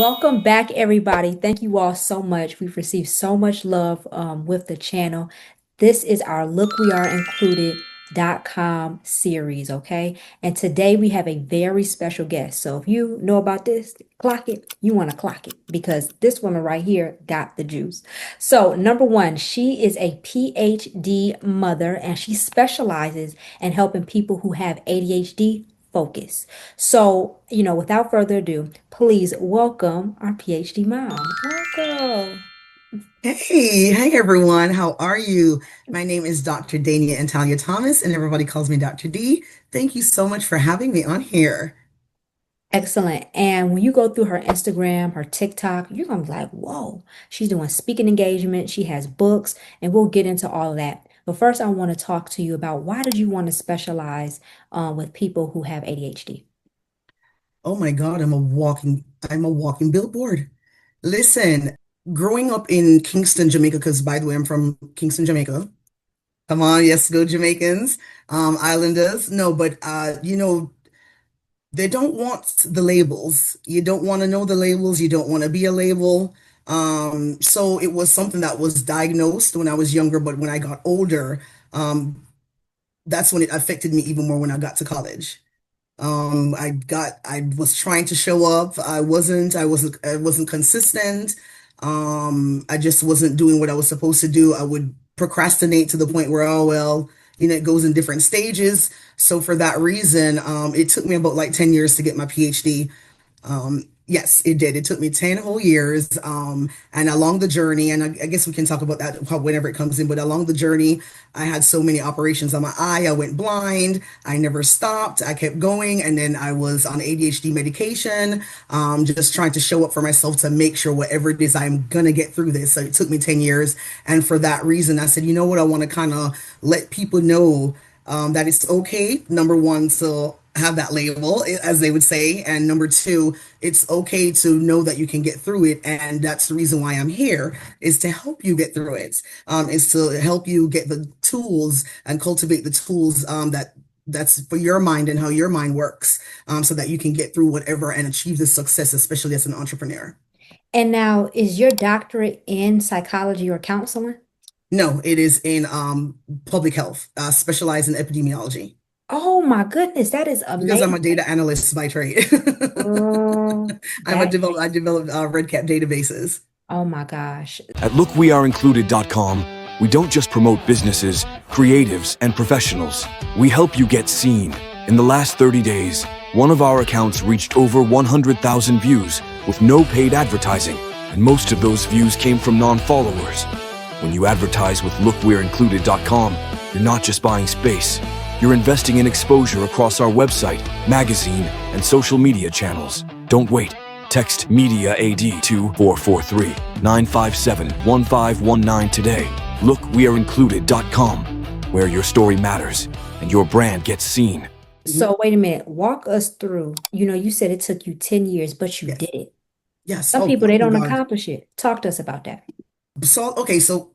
Welcome back, everybody. Thank you all so much. We've received so much love with the channel. This is our lookweareincluded.com series, okay? And today we have a very special guest. So if you know about this, clock it. You want to clock it because this woman right here got the juice. So, number one, she is a PhD mother and she specializes in helping people who have ADHD focus. So, without further ado, please welcome our PhD mom. Welcome. Hey everyone, how are you? My name is Dr. Dania Antalya Thomas, and everybody calls me Dr. D. Thank you so much for having me on here. Excellent. And when you go through her Instagram, her TikTok, you're going to be like, whoa, she's doing speaking engagement. She has books, and we'll get into all of that. But first, I want to talk to you about why did you want to specialize with people who have ADHD? Oh my God, I'm a walking billboard. Listen, growing up in Kingston, Jamaica, because by the way, I'm from Kingston, Jamaica. Come on, yes, go Jamaicans, Islanders. No, but they don't want the labels. You don't want to know the labels. You don't want to be a label. So it was something that was diagnosed when I was younger, but when I got older, that's when it affected me even more when I got to college. I was trying to show up. I wasn't consistent. I just wasn't doing what I was supposed to do. I would procrastinate to the point where, oh, well, it goes in different stages. So for that reason, it took me about like 10 years to get my PhD. Yes, it did. It took me 10 whole years. And along the journey, and I guess we can talk about that whenever it comes in, but along the journey, I had so many operations on my eye. I went blind. I never stopped. I kept going. And then I was on ADHD medication, just trying to show up for myself to make sure whatever it is, I'm going to get through this. So it took me 10 years. And for that reason, I said, you know what? I want to kind of let people know that it's okay, number one, to have that label, as they would say. And number two, it's okay to know that you can get through it. And that's the reason why I'm here, is to help you get through it, is to help you get the tools and cultivate the tools that's for your mind and how your mind works, so that you can get through whatever and achieve the success, especially as an entrepreneur. And now, is your doctorate in psychology or counseling? No, it is in public health, specialized in epidemiology. Oh my goodness, that is Because I'm a amazing. data analyst by trade. Girl, that I developed red cap databases. Oh my gosh. At lookweareincluded.com, we don't just promote businesses, creatives, and professionals. We help you get seen. In the last 30 days, one of our accounts reached over 100,000 views with no paid advertising, and most of those views came from non-followers. When you advertise with lookweareincluded.com, you're not just buying space. You're investing in exposure across our website, magazine, and social media channels. Don't wait. Text Media AD to 443-957-1519 today. LookWeAreIncluded.com, where your story matters and your brand gets seen. So wait a minute, walk us through. You said it took you 10 years, but you Yes. did it. Yes. Some Oh, people oh they my don't God. accomplish it. Talk to us about that. So, okay. So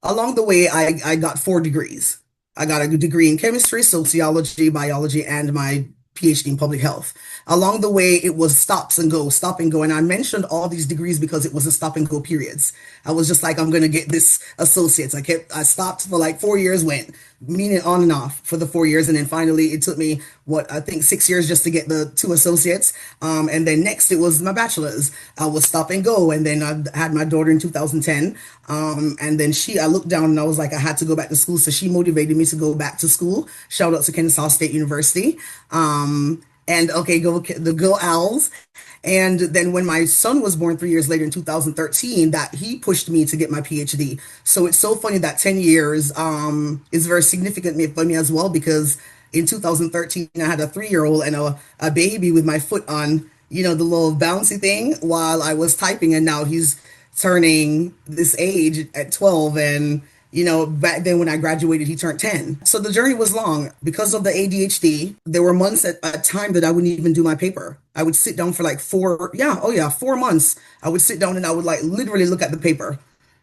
along the way, I got 4 degrees. I got a degree in chemistry, sociology, biology, and my PhD in public health. Along the way, it was stops and go, stop and go. And I mentioned all these degrees because it was a stop and go periods. I was just like, I'm going to get this associates. I stopped for like 4 years, went meaning on and off for the 4 years. And then finally it took me, what, I think 6 years just to get the two associates. And then next it was my bachelor's. I was stop and go. And then I had my daughter in 2010. And then I looked down and I was like, I had to go back to school. So she motivated me to go back to school. Shout out to Kennesaw State University. And okay, go Owls. And then when my son was born 3 years later in 2013, that he pushed me to get my PhD. So it's so funny that 10 years is very significant for me as well, because in 2013 I had a 3-year-old and a baby with my foot on, the little bouncy thing while I was typing, and now he's turning this age at 12. And back then when I graduated, he turned 10. So the journey was long because of the ADHD. There were months at a time that I wouldn't even do my paper. I would sit down for like 4 months. I would sit down and I would like literally look at the paper.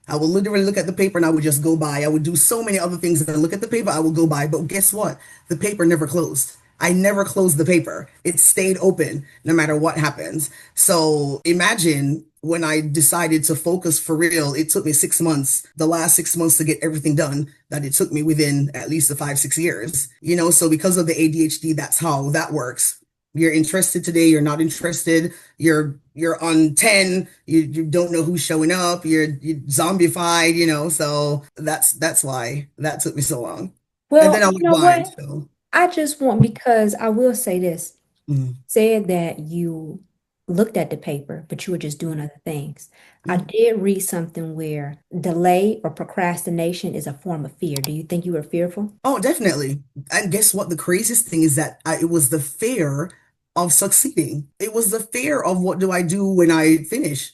I would literally look at the paper and I would just go by. I would do so many other things and look at the paper, I would go by. But guess what? The paper never closed. I never closed the paper. It stayed open no matter what happens. So imagine when I decided to focus for real, it took me 6 months, the last 6 months to get everything done that it took me within at least the 5, 6 years. So because of the ADHD, that's how that works. You're interested today, you're not interested, you're on 10, you don't know who's showing up, you're zombified, so that's why that took me so long. And Well, then I you went know blind, what? so I just want, because I will say this, mm, said that you looked at the paper, but you were just doing other things. I mm. did read something where delay or procrastination is a form of fear. Do you think you were fearful? Oh, definitely. And guess what? The craziest thing is that it was the fear of succeeding. It was the fear of what do I do when I finish?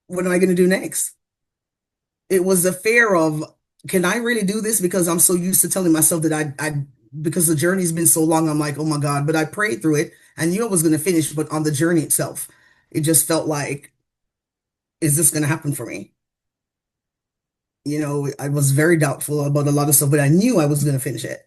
What am I going to do next? It was the fear of, can I really do this? Because I'm so used to telling myself that because the journey's been so long, I'm like, oh my God, but I prayed through it and knew I was going to finish. But on the journey itself, it just felt like, is this going to happen for me? I was very doubtful about a lot of stuff, but I knew I was going to finish it.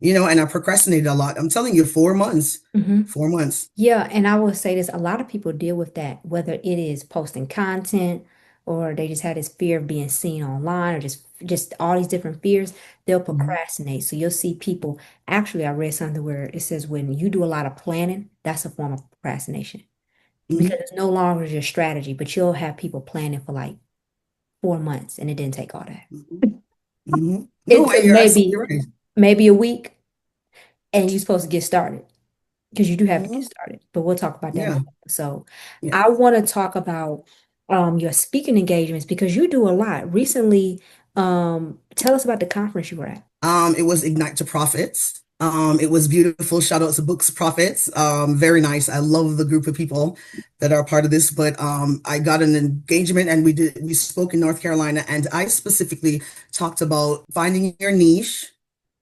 And I procrastinated a lot. I'm telling you, 4 months, Hmm. 4 months. Yeah, and I will say this, a lot of people deal with that, whether it is posting content or they just have this fear of being seen online or just all these different fears, they'll Mhm. procrastinate. So you'll see people, actually I read something where it says when you do a lot of planning, that's a form of procrastination because Mhm. it's no longer your strategy, but you'll have people planning for like 4 months and it didn't take all that. Mhm. Mhm. It No, took you're absolutely right. maybe a week and you're supposed to get started because you do have to get Mhm. started, but we'll talk about that in Yeah. another episode. Yeah. I want to talk about your speaking engagements because you do a lot. Recently, tell us about the conference you were at. It was Ignite to Profits. It was beautiful. Shout out to Books Profits. Very nice. I love the group of people that are part of this. But I got an engagement and we spoke in North Carolina, and I specifically talked about finding your niche,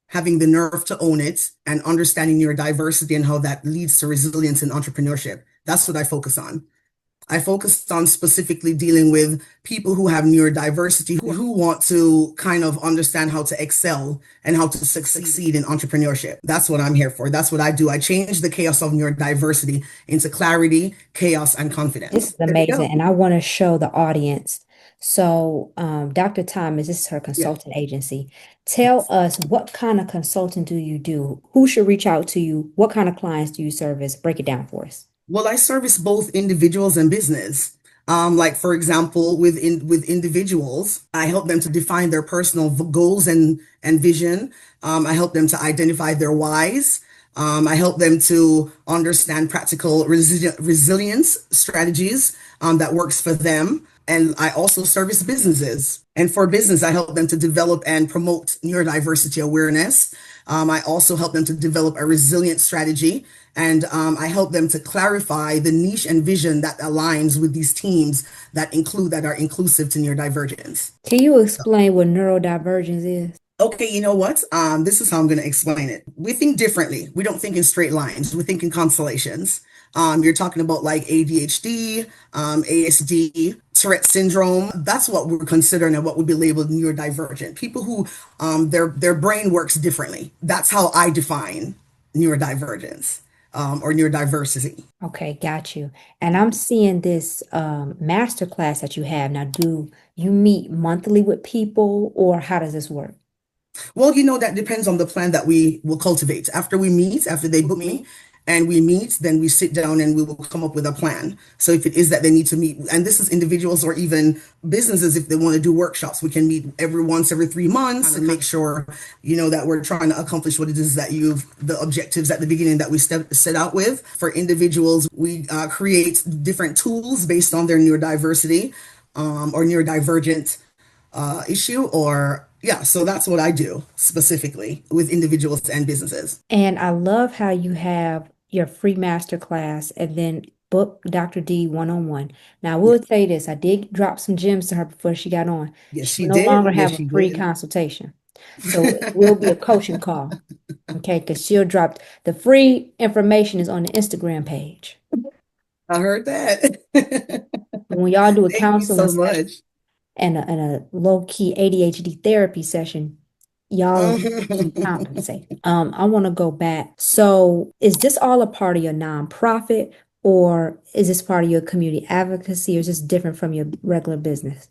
having the nerve to own it, and understanding your diversity and how that leads to resilience in entrepreneurship. That's what I focus on. I focused on specifically dealing with people who have neurodiversity, who want to kind of understand how to excel and how to succeed in entrepreneurship. That's what I'm here for. That's what I do. I change the chaos of neurodiversity into clarity, chaos, and This confidence. is There you amazing, go. and I want to show the audience. So, Dr. Thomas, this is her Yeah. consulting agency. Tell us what kind of consulting do you do? Who should reach out to you? What kind of clients do you service? Break it down for us. Well, I service both individuals and business. Like for example, with individuals, I help them to define their personal goals and vision. I help them to identify their whys. I help them to understand practical resilience strategies that works for them. And I also service businesses. And for business, I help them to develop and promote neurodiversity awareness. I also help them to develop a resilient strategy. And I help them to clarify the niche and vision that aligns with these teams that are inclusive to neurodivergence. Can you explain what neurodivergence is? Okay, you know what? This is how I'm going to explain it. We think differently. We don't think in straight lines. We think in constellations. You're talking about like ADHD, ASD, Tourette syndrome. That's what we're considering and what would be labeled neurodivergent. People who their brain works differently. That's how I define neurodivergence or neurodiversity. Okay, got you. And I'm seeing this master class that you have. Now, do you meet monthly with people or how does this work? Well, that depends on the plan that we will cultivate. After we meet, after they book me and we meet, then we sit down and we will come up with a plan. So if it is that they need to meet, and this is individuals or even businesses, if they want to do workshops, we can meet every 3 months and make sure, that we're trying to accomplish what it is that the objectives at the beginning that we set out with. For individuals, we create different tools based on their neurodiversity or neurodivergent issue or yeah, so that's what I do specifically with individuals and businesses. And I love how you have your free master class and then book Dr. D one-on-one. Now, I Yeah. will say this, I did drop some gems to her before she got on. Yes, She she will no did. longer Yes, have a she free did. consultation. So it will be a coaching call. Okay, because she'll drop the free information is on the Instagram page. I heard that. But when y'all do a Thank you counseling so session much. and a low-key ADHD therapy session, Y'all are getting compensated. I want to go back. So, is this all a part of your nonprofit, or is this part of your community advocacy, or is this different from your regular business?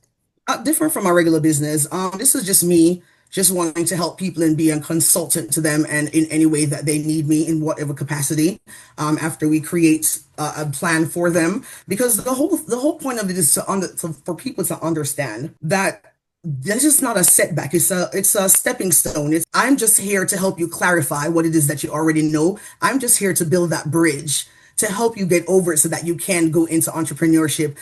Different from my regular business. This is just me just wanting to help people and be a consultant to them and in any way that they need me in whatever capacity. After we create a plan for them, because the whole point of it is for people to understand that this is not a setback. It's a stepping stone. I'm just here to help you clarify what it is that you already know. I'm just here to build that bridge to help you get over it so that you can go into entrepreneurship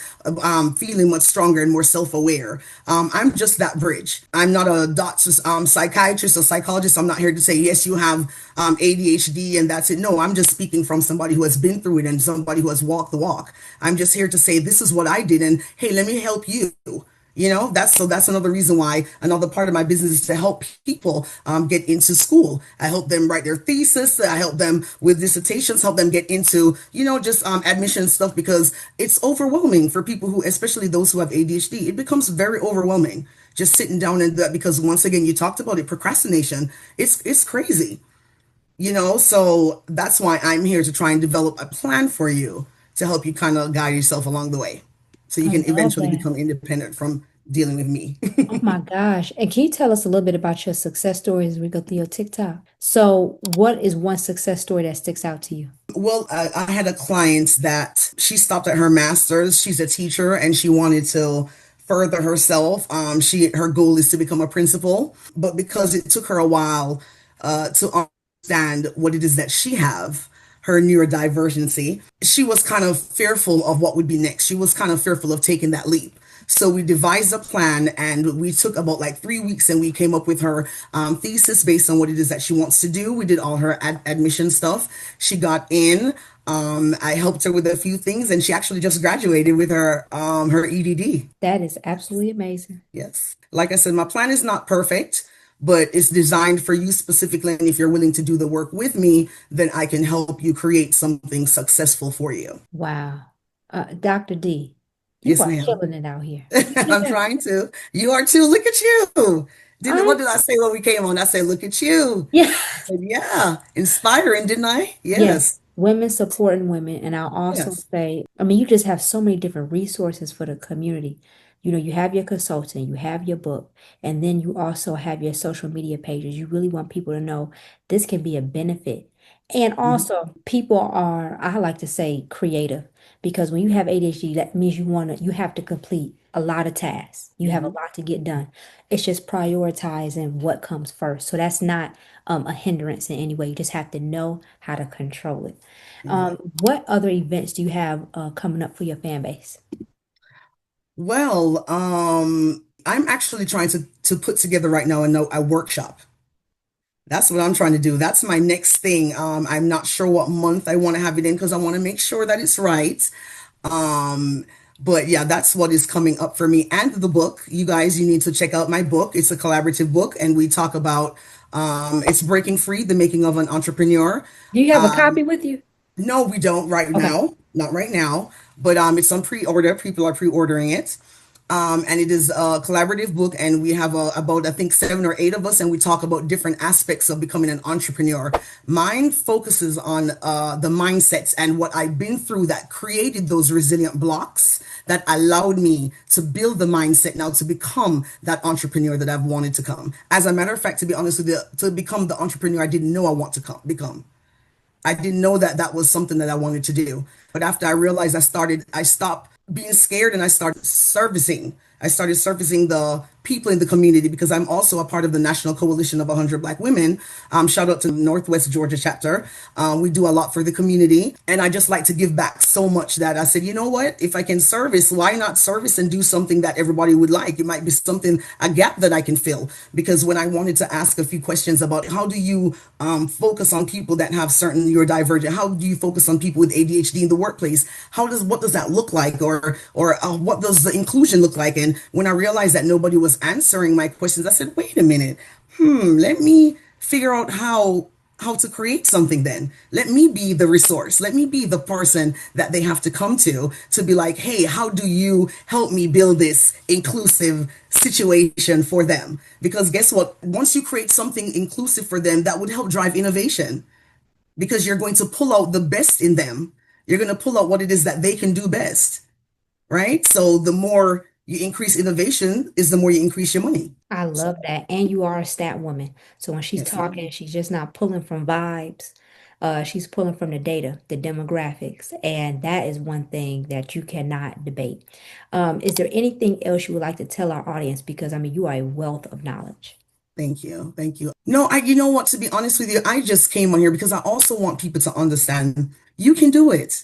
feeling much stronger and more self-aware. I'm just that bridge. I'm not a doctor, psychiatrist or psychologist. I'm not here to say, yes, you have ADHD and that's it. No, I'm just speaking from somebody who has been through it and somebody who has walked the walk. I'm just here to say, this is what I did. And hey, let me help you. That's another reason why another part of my business is to help people get into school. I help them write their thesis. I help them with dissertations, help them get into, just admission stuff because it's overwhelming for people who, especially those who have ADHD. It becomes very overwhelming just sitting down and that because once again, you talked about it, procrastination. It's crazy. So that's why I'm here to try and develop a plan for you to help you kind of guide yourself along the way so you I can love eventually that. become independent from dealing with me. Oh my gosh. And can you tell us a little bit about your success stories as we go through your TikTok? So, what is one success story that sticks out to you? Well, I had a client that she stopped at her master's. She's a teacher and she wanted to further herself. Her goal is to become a principal, but because it took her a while to understand what it is that she have, her neurodivergency, she was kind of fearful of what would be next. She was kind of fearful of taking that leap. So we devised a plan and we took about like 3 weeks and we came up with her thesis based on what it is that she wants to do. We did all her admission stuff. She got in. I helped her with a few things and she actually just graduated with her EDD. That is absolutely amazing. Yes. Like I said, my plan is not perfect, but it's designed for you specifically. And if you're willing to do the work with me, then I can help you create something successful for you. Wow. Dr. D, you Yes, are ma'am. killing it out here. I'm trying to. You are too. Look at you. What I, did I say when we came on? I said, look at you. yeah. I said, yeah, inspiring, didn't I? Yes, Yes. women supporting women. And I'll also Yes. say, I mean, you just have so many different resources for the community. You have your consulting, you have your book, and then you also have your social media pages. You really want people to know this can be a benefit. And Mhm. also, people are, I like to say, creative because when you have ADHD, that means you have to complete a lot of tasks. You have a Mhm. lot to get done. It's just prioritizing what comes first. So that's not a hindrance in any way. You just have to know how to control it. Exactly. What other events do you have coming up for your fan base? Well, I'm actually trying to put together right now a workshop. That's what I'm trying to do. That's my next thing. I'm not sure what month I want to have it in because I want to make sure that it's right. Um, but yeah, that's what is coming up for me. And the book, you guys, you need to check out my book. It's a collaborative book, and we talk about it's Breaking Free, the making of an entrepreneur. Do you have a copy with you? No, we don't right Okay. now, not right now, but it's on pre-order. People are pre-ordering it. And it is a collaborative book, and we have about I think 7 or 8 of us, and we talk about different aspects of becoming an entrepreneur. Mine focuses on the mindsets and what I've been through that created those resilient blocks that allowed me to build the mindset now to become that entrepreneur that I've wanted to come. As a matter of fact, to be honest with you, to become the entrepreneur I didn't know I want to become. I didn't know that that was something that I wanted to do. But after I realized I stopped being scared and I started servicing. I started servicing the people in the community because I'm also a part of the National Coalition of 100 Black Women. Shout out to the Northwest Georgia chapter. We do a lot for the community. And I just like to give back so much that I said, you know what? If I can service, why not service and do something that everybody would like? It might be something, a gap that I can fill. Because when I wanted to ask a few questions about how do you focus on people that have certain neurodivergent, how do you focus on people with ADHD in the workplace? What does that look like? Or what does the inclusion look like? And when I realized that nobody was answering my questions, I said, wait a minute. Let me figure out how how to create something then. Let me be the resource. Let me be the person that they have to come to be like, hey, how do you help me build this inclusive situation for them? Because guess what? Once you create something inclusive for them, that would help drive innovation because you're going to pull out the best in them. You're going to pull out what it is that they can do best, right? So the more you increase innovation is the more you increase your money. I So, love that. And you are a stat woman. So when she's yes, ma'am. talking, she's just not pulling from vibes. She's pulling from the data, the demographics, and that is one thing that you cannot debate. Is there anything else you would like to tell our audience? Because I mean, you are a wealth of knowledge. Thank you. Thank you. No, you know what, to be honest with you, I just came on here because I also want people to understand you can do it.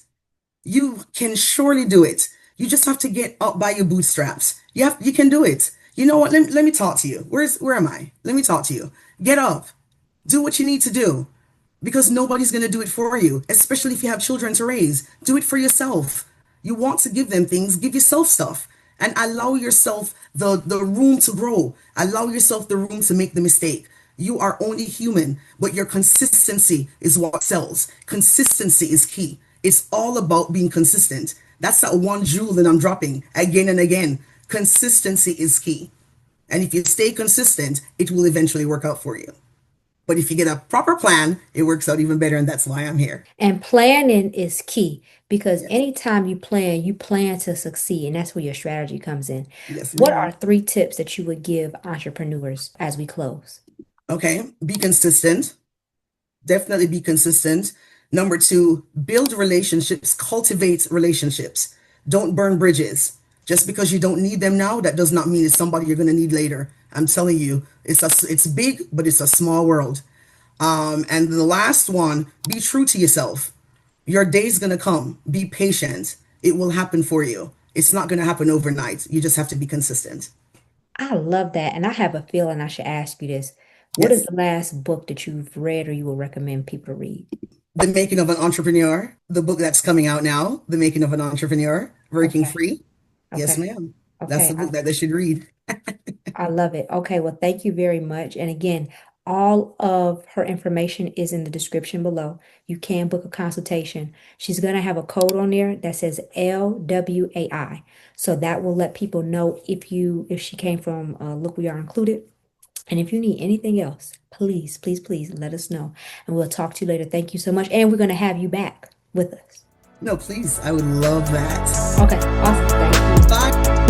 You can surely do it. You just have to get up by your bootstraps. You can do it. You know what? Let me talk to you. Where am I? Let me talk to you. Get up. Do what you need to do because nobody's going to do it for you, especially if you have children to raise. Do it for yourself. You want to give them things, give yourself stuff and allow yourself the room to grow. Allow yourself the room to make the mistake. You are only human, but your consistency is what sells. Consistency is key. It's all about being consistent. That's that one jewel that I'm dropping again and again. Consistency is key. And if you stay consistent, it will eventually work out for you. But if you get a proper plan, it works out even better. And that's why I'm here. And planning is key because Yes. anytime you plan to succeed, and that's where your strategy comes in. Yes, What are ma'am. 3 tips that you would give entrepreneurs as we close? Okay. Be consistent. Definitely be consistent. Number two, build relationships, cultivate relationships. Don't burn bridges. Just because you don't need them now, that does not mean it's somebody you're going to need later. I'm telling you, it's big, but it's a small world. And the last one, be true to yourself. Your day's going to come. Be patient. It will happen for you. It's not going to happen overnight. You just have to be consistent. I love that. And I have a feeling I should ask you this. What is Yes. the last book that you've read or you would recommend people to read? The Making of an Entrepreneur, the book that's coming out now, The Making of an Entrepreneur, Working Okay. Free. Yes, Okay. ma'am. That's Okay. the book that they should read. I love it. Okay, well, thank you very much. And again, all of her information is in the description below. You can book a consultation. She's going to have a code on there that says LWAI. So that will let people know if she came from Look We Are Included. And if you need anything else, please, please, please let us know. And we'll talk to you later. Thank you so much. And we're going to have you back with us. No, please. I would love that. Okay, awesome. Thank you. Bye.